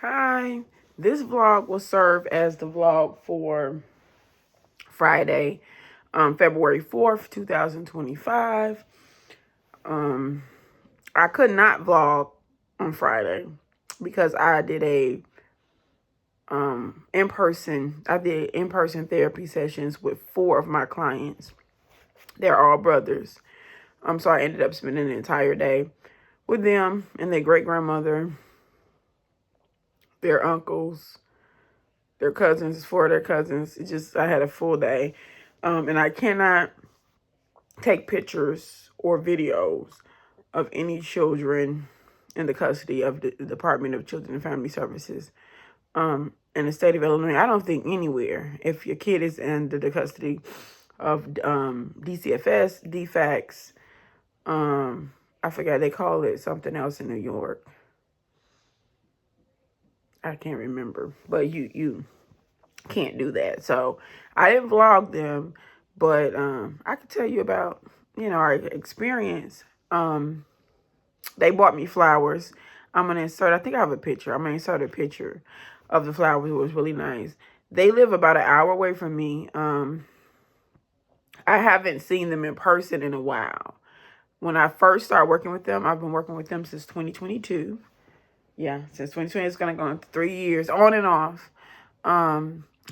Hi, this vlog will serve as the vlog for Friday, February 4th, 2025. I could not vlog on Friday because I did in-person therapy sessions with 4 of my clients. They're all brothers. So I ended up spending the entire day with them and their great-grandmother, their uncles, their cousins, 4 of their cousins. I had a full day. And I cannot take pictures or videos of any children in the custody of the Department of Children and Family Services in the state of Illinois. I don't think anywhere. If your kid is under the custody of DCFS, DFACS, I forgot they call it something else in New York. I can't remember, but you can't do that. So I didn't vlog them, but I could tell you about, our experience. They bought me flowers. I'm going to insert, I think I have a picture. I'm going to insert a picture of the flowers. It was really nice. They live about an hour away from me. I haven't seen them in person in a while. When I first started working with them, I've been working with them since 2022. Yeah, since 2020, it's going to go on 3 years, on and off.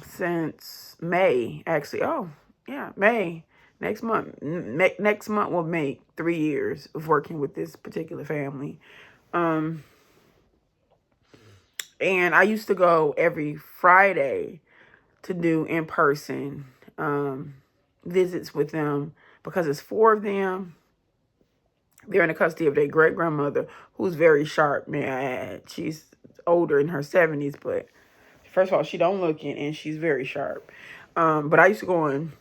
Since May, actually. Oh, yeah, May. Next month will make 3 years of working with this particular family. And I used to go every Friday to do in-person visits with them because it's 4 of them. They're in the custody of their great-grandmother, who's very sharp, may I add. She's older, in her 70s, but first of all, she don't look it, and she's very sharp. But I used to go in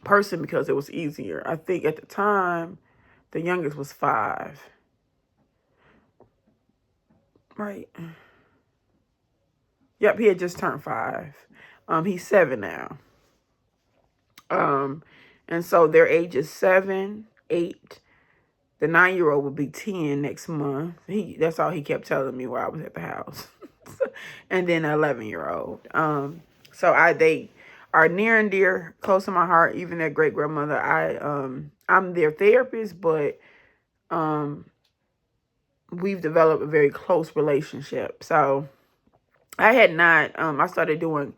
person because it was easier. I think at the time, the youngest was 5. Right. Yep, he had just turned 5. He's 7 now. And so their age is 7, 8. The 9-year-old will be 10 next month. That's all he kept telling me while I was at the house. And then an 11-year-old. So they are near and dear, close to my heart. Even their great grandmother. I'm their therapist, but we've developed a very close relationship. So I had not. I started doing,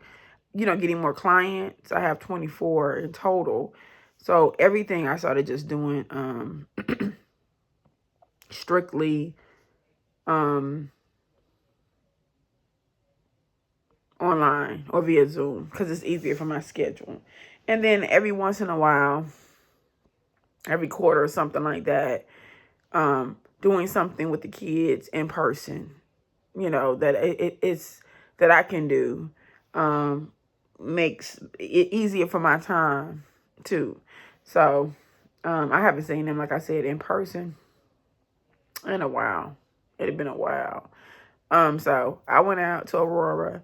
getting more clients. I have 24 in total. So everything I started just doing strictly online or via Zoom because it's easier for my schedule. And then every once in a while, every quarter or something like that, doing something with the kids in person, that it's that I can do, makes it easier for my time too. So I haven't seen them, like I said, in person in a while. It had been a while. So I went out to Aurora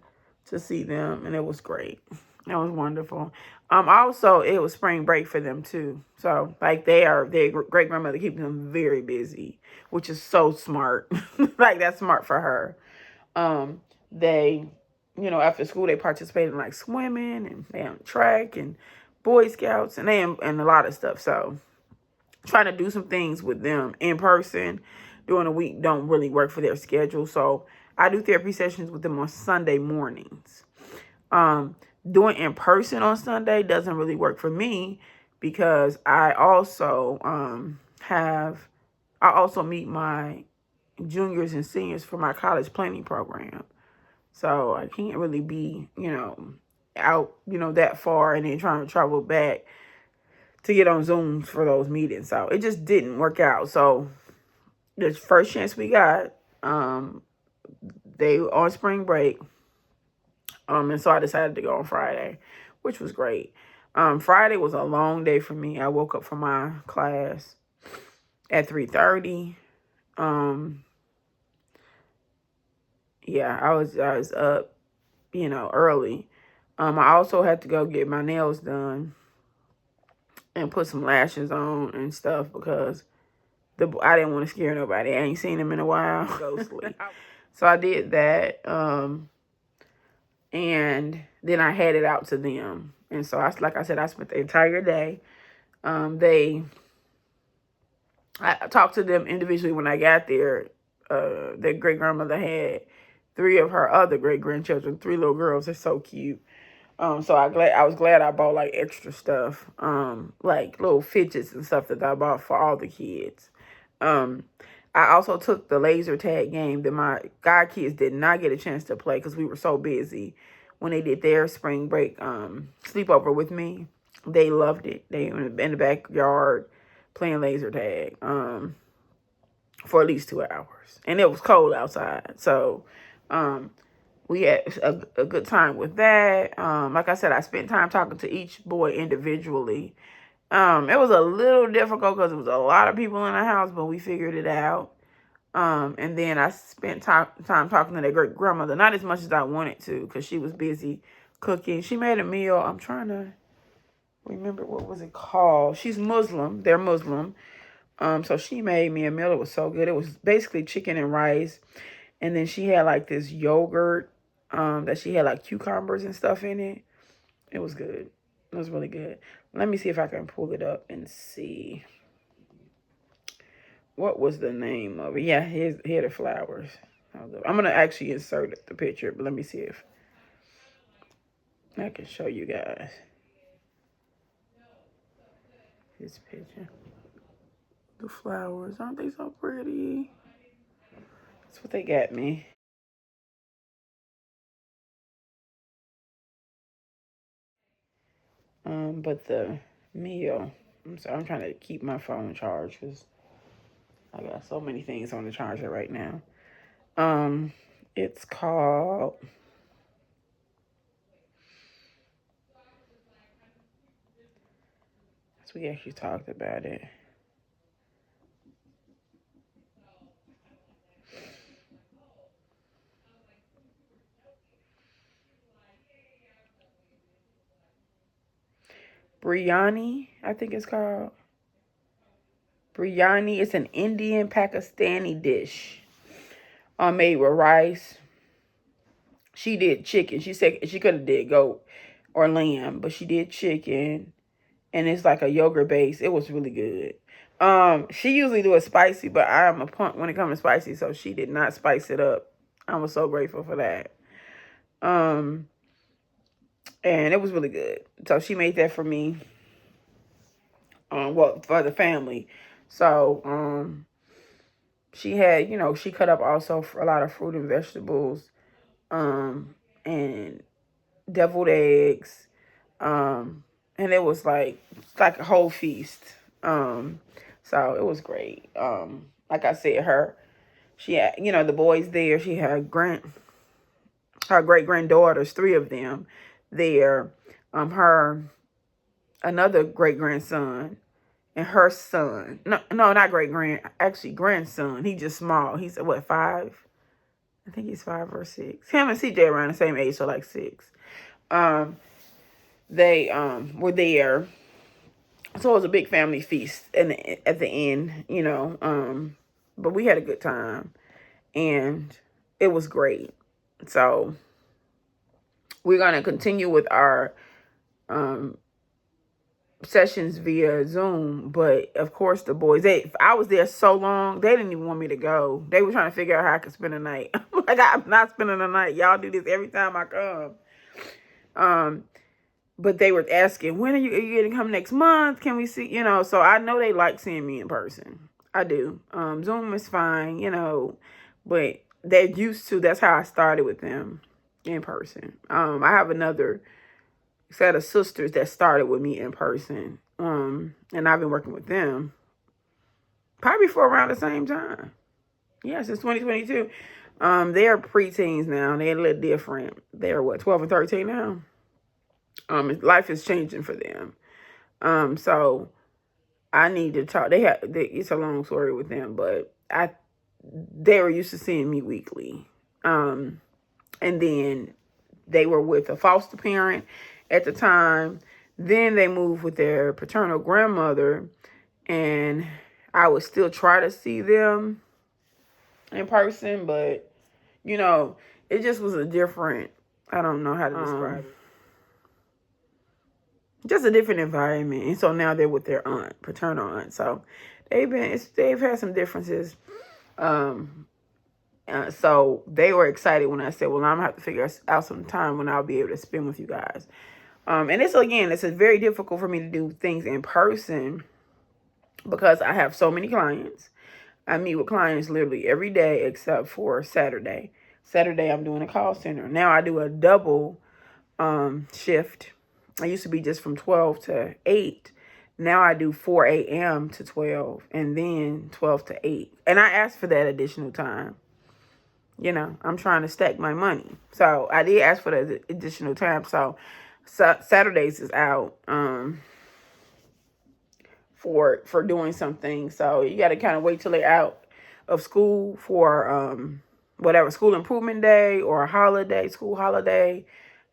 to see them, and it was great. It was wonderful. Also, it was spring break for them too. So like their great grandmother keeps them very busy, which is so smart. Like that's smart for her. They, after school they participate in like swimming, and they on track and Boy Scouts, and and a lot of stuff. So trying to do some things with them in person during the week don't really work for their schedule. So I do therapy sessions with them on Sunday mornings. Doing in person on Sunday doesn't really work for me because I also meet my juniors and seniors for my college planning program. So I can't really be, out, that far and then trying to travel back to get on Zooms for those meetings. So it just didn't work out. So the first chance we got, they on spring break. And so I decided to go on Friday, which was great. Friday was a long day for me. I woke up from my class at 3:30. Yeah, I was up, early. I also had to go get my nails done and put some lashes on and stuff because I didn't want to scare nobody. I ain't seen them in a while. Ghostly. So I did that. And then I headed out to them. And so, like I said, I spent the entire day. I talked to them individually when I got there. Their great-grandmother had 3 of her other great-grandchildren, 3 little girls. They're so cute. So I was glad I bought like extra stuff, like little fidgets and stuff that I bought for all the kids. I also took the laser tag game that my god kids did not get a chance to play because we were so busy when they did their spring break sleepover with me. They loved it. They were in the backyard playing laser tag for at least 2 hours, and it was cold outside, so we had a good time with that. Like I said, I spent time talking to each boy individually. It was a little difficult because there was a lot of people in the house, but we figured it out. And then I spent time talking to their great grandmother, not as much as I wanted to because she was busy cooking. She made a meal. I'm trying to remember what was it called. She's Muslim. They're Muslim. So she made me a meal. It was so good. It was basically chicken and rice. And then she had like this yogurt that she had like cucumbers and stuff in it. It was good. It was really good. Let me see if I can pull it up and see. What was the name of it? Yeah, here are the flowers. I'm going to actually insert the picture, but let me see if I can show you guys this picture. The flowers, aren't they so pretty? That's what they got me. But the meal, I'm trying to keep my phone charged because I got so many things on the charger right now. It's called so we actually talked about it. Biryani, I think it's called. Biryani. It's an Indian Pakistani dish. Made with rice. She did chicken. She said she could have did goat or lamb, but she did chicken, and it's like a yogurt base. It was really good. She usually do it spicy, but I am a punk when it comes to spicy, so she did not spice it up. I was so grateful for that. And it was really good. So she made that for me. Well, for the family. So, she had, she cut up also for a lot of fruit and vegetables, and deviled eggs, and it was like a whole feast. So it was great. Like I said, she had, the boys there. She had her great granddaughters, 3 of them there. Her another great grandson and her son. No, not actually grandson. He just small. He's what, 5? I think he's 5 or 6. Him and CJ around the same age, so like 6. They were there. So it was a big family feast at the end, but we had a good time and it was great. So we're going to continue with our sessions via Zoom, but of course the boys, I was there so long, they didn't even want me to go. They were trying to figure out how I could spend the night. Like, I'm not spending the night. Y'all do this every time I come. But they were asking, when are you going to come next month? Can we see, so I know they like seeing me in person. I do. Zoom is fine, but they're used to, that's how I started with them in person. I have another set of sisters that started with me in person. And I've been working with them probably for around the same time. Yeah, since 2022. They're preteens now. They're a little different. They're 12 and 13 now. Life is changing for them. So I need to talk. It's a long story with them, but they were used to seeing me weekly. And then they were with a foster parent at the time. Then they moved with their paternal grandmother, and I would still try to see them in person, but you know, it just was a different, I don't know how to describe it. Just a different environment. And so now they're with their aunt, paternal aunt. So they've had some differences. So they were excited when I said, well, I'm going to have to figure out some time when I'll be able to spend with you guys. And it's very difficult for me to do things in person because I have so many clients. I meet with clients literally every day except for Saturday. Saturday, I'm doing a call center. Now I do a double shift. I used to be just from 12 to 8. Now I do 4 a.m. to 12 and then 12 to 8. And I asked for that additional time. You know, I'm trying to stack my money. So I did ask for the additional time. So Saturdays is out for doing something. So you got to kind of wait till they're out of school for whatever, school improvement day or a holiday, school holiday,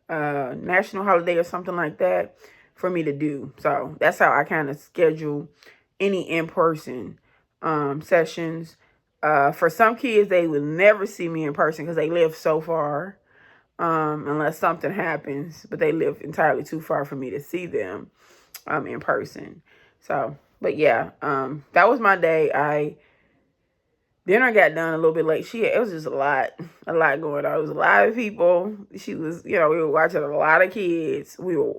national holiday or something like that for me to do. So that's how I kind of schedule any in-person sessions. For some kids, they will never see me in person because they live so far, unless something happens, but they live entirely too far for me to see them in person. So, but yeah, that was my day. Dinner got done a little bit late. It was just a lot going on. It was a lot of people. She was, we were watching a lot of kids. We were,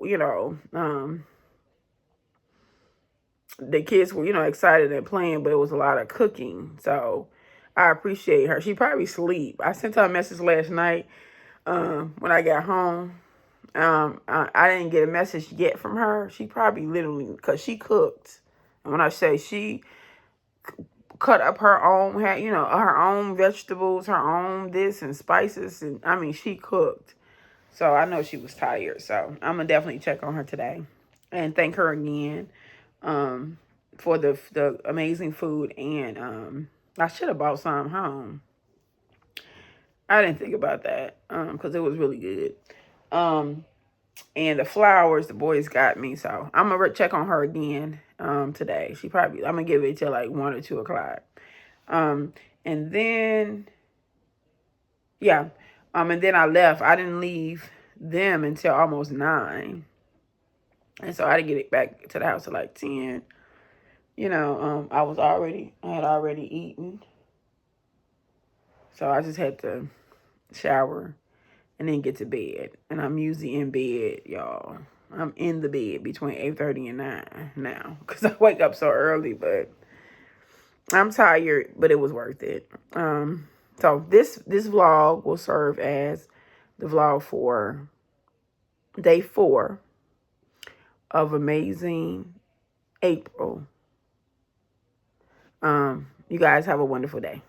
the kids were, excited and playing, but it was a lot of cooking. So I appreciate her. She probably sleep. I sent her a message last night when I got home. I didn't get a message yet from her. She probably literally, because she cooked. And when I say she cut up her own, her own vegetables, her own this and spices. And I mean, she cooked. So I know she was tired. So I'm going to definitely check on her today and thank her again for the amazing food. And I should have bought some home. I didn't think about that because it was really good. And the flowers the boys got me. So I'm going to check on her again today. I'm going to give it till like 1 or 2 o'clock. And then I left. I didn't leave them until almost 9. And so I didn't get it back to the house till like 10. I had already eaten. So I just had to shower and then get to bed. And I'm usually in bed, y'all. I'm in the bed between 8:30 and 9 now. Because I wake up so early, but I'm tired, but it was worth it. So this vlog will serve as the vlog for day 4 of Amazing April. You guys have a wonderful day.